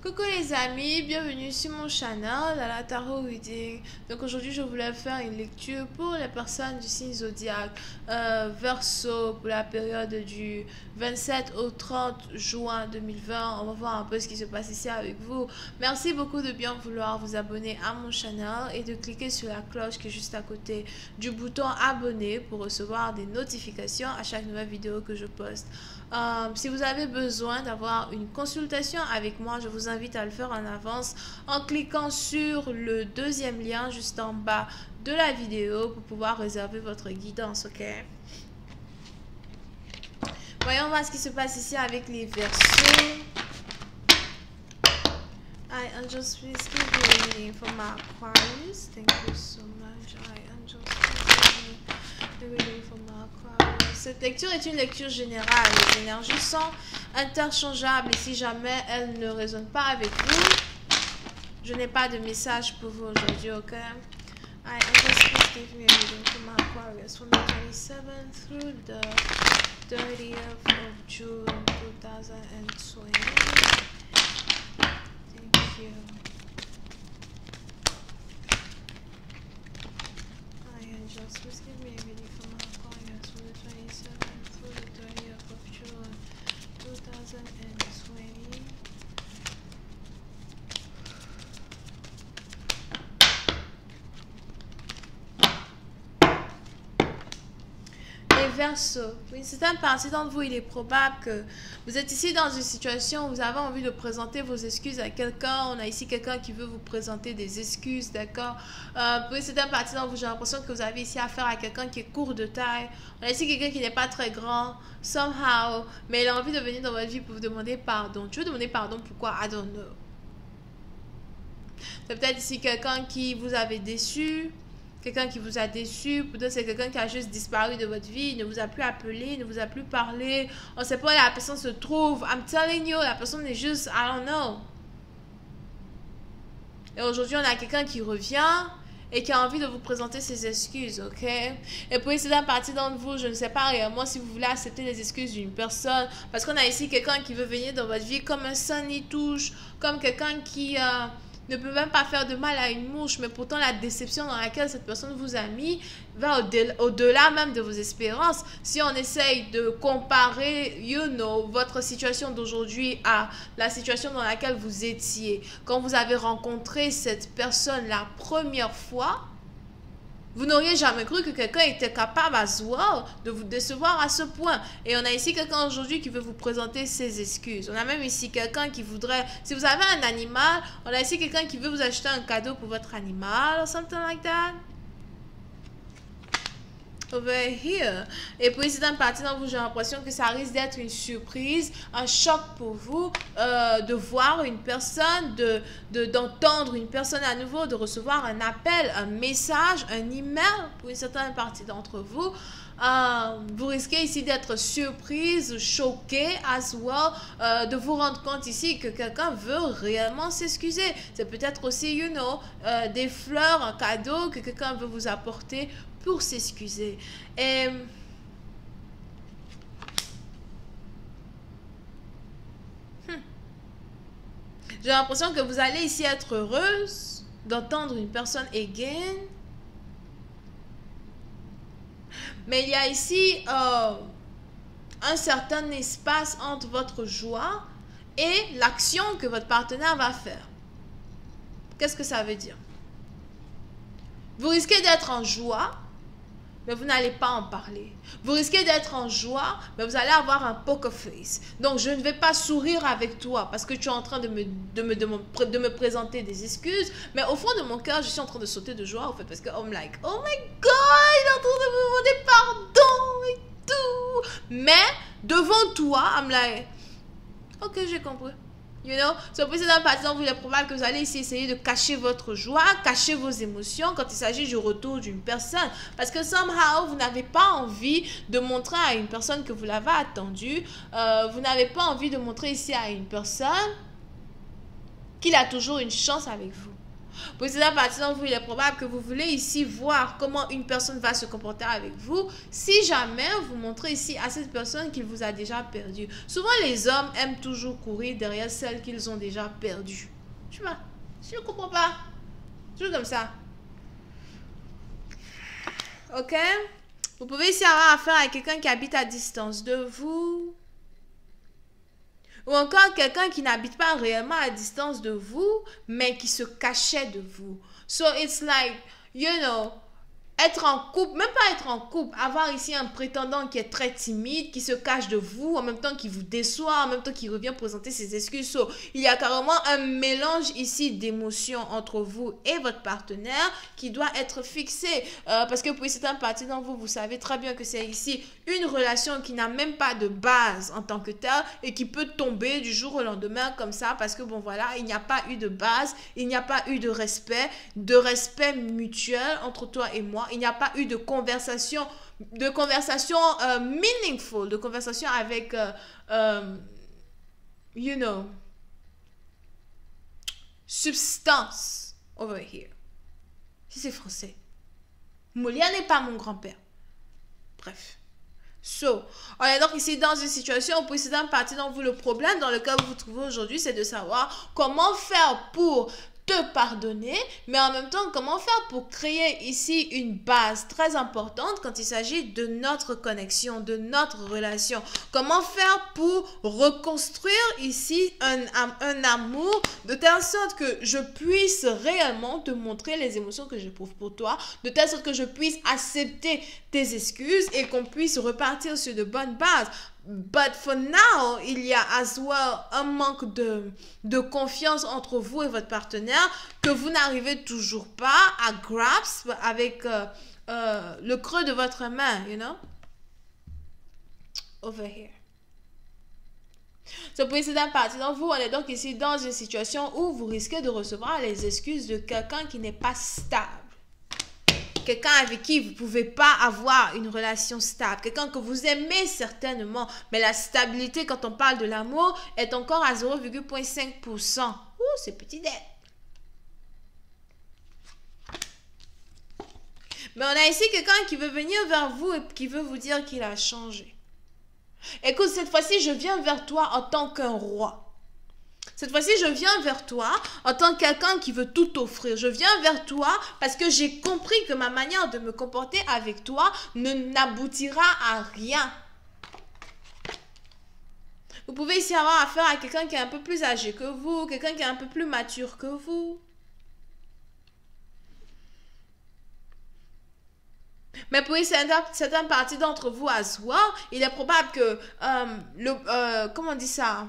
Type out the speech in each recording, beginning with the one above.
Coucou les amis, bienvenue sur mon channel à la Tarot Reading. Donc aujourd'hui je voulais faire une lecture pour les personnes du signe zodiaque Verseau pour la période du 27 au 30 juin 2020. On va voir un peu ce qui se passe ici avec vous. Merci beaucoup de bien vouloir vous abonner à mon channel et de cliquer sur la cloche qui est juste à côté du bouton abonner pour recevoir des notifications à chaque nouvelle vidéo que je poste. Si vous avez besoin d'avoir une consultation avec moi, je vous invite à le faire en avance en cliquant sur le deuxième lien juste en bas de la vidéo pour pouvoir réserver votre guidance, ok? Voyons voir ce qui se passe ici avec les Verseaux. I angels, please give me a reading for my Aquarius. Thank you so much. I angels, please give me a reading for my Aquarius. Cette lecture est une lecture générale. Les énergies sont interchangeables et si jamais elles ne résonnent pas avec vous, je n'ai pas de message pour vous aujourd'hui, ok? I angels, please give me a reading for my Aquarius from the 27th through the 30th of June 2020. Thank you. Hi angels, please give me a reading for my Aquarius from the 27th through the 30th of June 2020. Les Verseaux, pour une certaine partie d'entre vous, il est probable que vous êtes ici dans une situation où vous avez envie de présenter vos excuses à quelqu'un. On a ici quelqu'un qui veut vous présenter des excuses, d'accord? Pour une certaine partie d'entre vous, j'ai l'impression que vous avez ici affaire à quelqu'un qui est court de taille. On a ici quelqu'un qui n'est pas très grand, somehow, mais il a envie de venir dans votre vie pour vous demander pardon. Tu veux demander pardon pourquoi? I don't know. C'est peut-être ici quelqu'un qui vous avait déçu. Quelqu'un qui vous a déçu, peut-être c'est quelqu'un qui a juste disparu de votre vie, ne vous a plus appelé, ne vous a plus parlé, on ne sait pas où la personne se trouve. I'm telling you, la personne est juste, I don't know. Et aujourd'hui, on a quelqu'un qui revient et qui a envie de vous présenter ses excuses, ok? Et pour essayer d'une partie d'entre vous, je ne sais pas réellement si vous voulez accepter les excuses d'une personne, parce qu'on a ici quelqu'un qui veut venir dans votre vie comme un sunny-touche, comme quelqu'un qui ne peut même pas faire de mal à une mouche, mais pourtant la déception dans laquelle cette personne vous a mis va au-delà même de vos espérances. Si on essaye de comparer, votre situation d'aujourd'hui à la situation dans laquelle vous étiez, quand vous avez rencontré cette personne la première fois, vous n'auriez jamais cru que quelqu'un était capable de vous décevoir à ce point. Et on a ici quelqu'un aujourd'hui qui veut vous présenter ses excuses. On a même ici quelqu'un qui voudrait... Si vous avez un animal, on a ici quelqu'un qui veut vous acheter un cadeau pour votre animal. Or something like that. Over here. Et pour ici, dans une partie d'entre vous, j'ai l'impression que ça risque d'être une surprise, un choc pour vous, de voir une personne, d'entendre une personne à nouveau, de recevoir un appel, un message, un email pour une certaine partie d'entre vous. Vous risquez ici d'être surprise, choqué as well, de vous rendre compte ici que quelqu'un veut réellement s'excuser. C'est peut-être aussi, des fleurs, un cadeau que quelqu'un veut vous apporter pour s'excuser. Et j'ai l'impression que vous allez ici être heureuse d'entendre une personne again. Mais il y a ici un certain espace entre votre joie et l'action que votre partenaire va faire. Qu'est-ce que ça veut dire? Vous risquez d'être en joie, mais vous n'allez pas en parler. Vous risquez d'être en joie, mais vous allez avoir un poker face. Donc, je ne vais pas sourire avec toi parce que tu es en train de me présenter des excuses. Mais au fond de mon cœur, je suis en train de sauter de joie, en fait, parce que I'm like, oh my God, il est en train de me demander pardon et tout. Mais, devant toi, I'm like, ok, j'ai compris. So, pour cette partie, il est probable que vous allez ici essayer de cacher votre joie, cacher vos émotions quand il s'agit du retour d'une personne. Parce que somehow, vous n'avez pas envie de montrer à une personne que vous l'avez attendue. Vous n'avez pas envie de montrer ici à une personne qu'il a toujours une chance avec vous. Pour cela, partie d'entre vous, il est probable que vous voulez ici voir comment une personne va se comporter avec vous si jamais vous montrez ici à cette personne qu'il vous a déjà perdu. Souvent, les hommes aiment toujours courir derrière celles qu'ils ont déjà perdues. Je sais pas, je ne comprends pas. Toujours comme ça. Ok? Vous pouvez ici avoir affaire à quelqu'un qui habite à distance de vous. Ou encore quelqu'un qui n'habite pas réellement à distance de vous, mais qui se cachait de vous. So it's like, you know, être en couple, même pas être en couple, avoir ici un prétendant qui est très timide, qui se cache de vous, en même temps qui vous déçoit, en même temps qui revient présenter ses excuses. So, il y a carrément un mélange ici d'émotions entre vous et votre partenaire qui doit être fixé. Parce que pour certaines parties d'entre vous, vous savez très bien que c'est ici une relation qui n'a même pas de base en tant que telle et qui peut tomber du jour au lendemain comme ça parce que bon voilà, il n'y a pas eu de base, il n'y a pas eu de respect mutuel entre toi et moi. Il n'y a pas eu de conversation meaningful, de conversation avec, you know, substance over here. Si c'est français. Molière n'est pas mon grand-père. Bref. So, on est donc ici dans une situation où précédemment partie dans vous le problème dans lequel vous vous trouvez aujourd'hui, c'est de savoir comment faire pour te pardonner, mais en même temps, comment faire pour créer ici une base très importante quand il s'agit de notre connexion, de notre relation. Comment faire pour reconstruire ici un amour de telle sorte que je puisse réellement te montrer les émotions que j'éprouve pour toi, de telle sorte que je puisse accepter tes excuses et qu'on puisse repartir sur de bonnes bases. But for now, il y a as well un manque de confiance entre vous et votre partenaire que vous n'arrivez toujours pas à grasp avec le creux de votre main, you know? Over here. Ce précédent partie d'entre vous, on est donc ici dans une situation où vous risquez de recevoir les excuses de quelqu'un qui n'est pas stable. Quelqu'un avec qui vous ne pouvez pas avoir une relation stable. Quelqu'un que vous aimez certainement. Mais la stabilité, quand on parle de l'amour, est encore à 0,5%. Ouh, c'est petit dette. Mais on a ici quelqu'un qui veut venir vers vous et qui veut vous dire qu'il a changé. Écoute, cette fois-ci, je viens vers toi en tant qu'un roi. Cette fois-ci, je viens vers toi en tant que quelqu'un qui veut tout offrir. Je viens vers toi parce que j'ai compris que ma manière de me comporter avec toi n'aboutira à rien. Vous pouvez ici avoir affaire à quelqu'un qui est un peu plus âgé que vous, quelqu'un qui est un peu plus mature que vous. Mais pour certaines parties d'entre vous à soi, il est probable que comment on dit ça?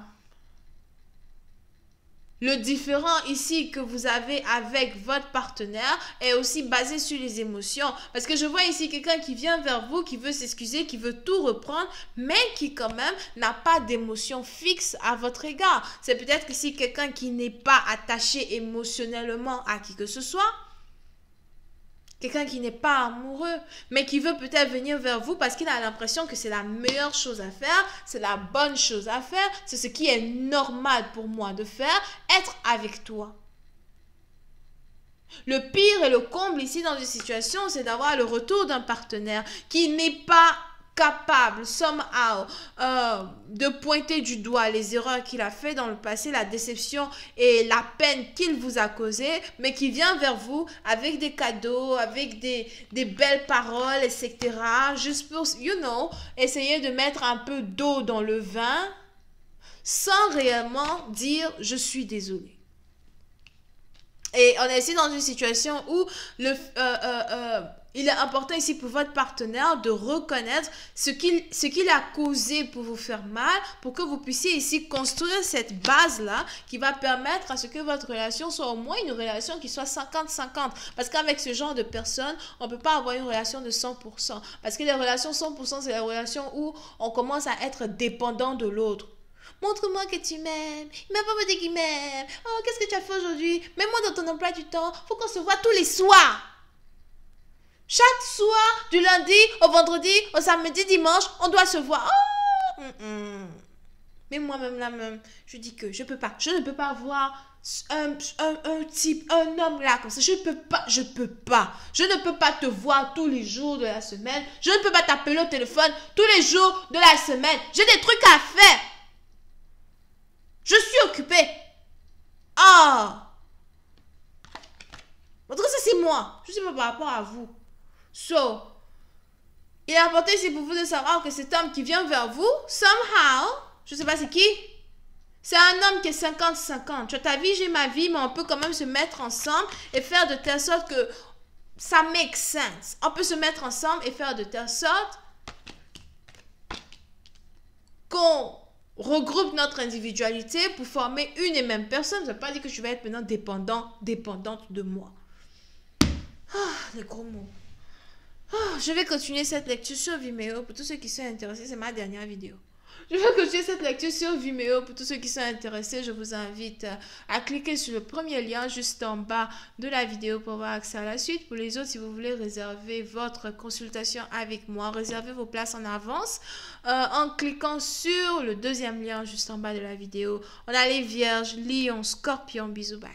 Le différent ici que vous avez avec votre partenaire est aussi basé sur les émotions. Parce que je vois ici quelqu'un qui vient vers vous, qui veut s'excuser, qui veut tout reprendre, mais qui quand même n'a pas d'émotion fixe à votre égard. C'est peut-être ici quelqu'un qui n'est pas attaché émotionnellement à qui que ce soit. Quelqu'un qui n'est pas amoureux, mais qui veut peut-être venir vers vous parce qu'il a l'impression que c'est la meilleure chose à faire, c'est la bonne chose à faire, c'est ce qui est normal pour moi de faire, être avec toi. Le pire et le comble ici dans une situation, c'est d'avoir le retour d'un partenaire qui n'est pas capable, somehow, de pointer du doigt les erreurs qu'il a fait dans le passé, la déception et la peine qu'il vous a causée, mais qui vient vers vous avec des cadeaux, avec des belles paroles, etc. Juste pour, you know, essayer de mettre un peu d'eau dans le vin sans réellement dire « je suis désolé ». Et on est ici dans une situation où il est important ici pour votre partenaire de reconnaître ce qu'il a causé pour vous faire mal, pour que vous puissiez ici construire cette base-là qui va permettre à ce que votre relation soit au moins une relation qui soit 50-50. Parce qu'avec ce genre de personnes, on ne peut pas avoir une relation de 100%. Parce que les relations 100%, c'est la relation où on commence à être dépendant de l'autre. Montre-moi que tu m'aimes. Il m'a pas dit qu'il m'aime. Oh, qu'est-ce que tu as fait aujourd'hui? Mets-moi dans ton emploi du temps. Faut qu'on se voit tous les soirs. Chaque soir, du lundi au vendredi, au samedi, dimanche, on doit se voir. Oh! Mais moi-même, là même, je dis que je peux pas. Je ne peux pas voir un type, un homme là comme ça. Je peux pas. Je ne peux pas te voir tous les jours de la semaine. Je ne peux pas t'appeler au téléphone tous les jours de la semaine. J'ai des trucs à faire. Je suis occupée. Ah. En tout cas, ça c'est moi. Je ne sais pas par rapport à vous. So, il est important ici pour vous de savoir que cet homme qui vient vers vous, somehow, je ne sais pas c'est qui, c'est un homme qui est 50-50. Tu as ta vie, j'ai ma vie, mais on peut quand même se mettre ensemble et faire de telle sorte que ça make sense. On peut se mettre ensemble et faire de telle sorte qu'on regroupe notre individualité pour former une et même personne. Ça ne veut pas dire que je vais être maintenant dépendante de moi. Ah, les gros mots. Je vais continuer cette lecture sur Vimeo pour tous ceux qui sont intéressés. C'est ma dernière vidéo. Je vais continuer cette lecture sur Vimeo pour tous ceux qui sont intéressés. Je vous invite à cliquer sur le premier lien juste en bas de la vidéo pour avoir accès à la suite. Pour les autres, si vous voulez réserver votre consultation avec moi, réservez vos places en avance en cliquant sur le deuxième lien juste en bas de la vidéo. On a les Vierges, Lions, Scorpions. Bisous, bye.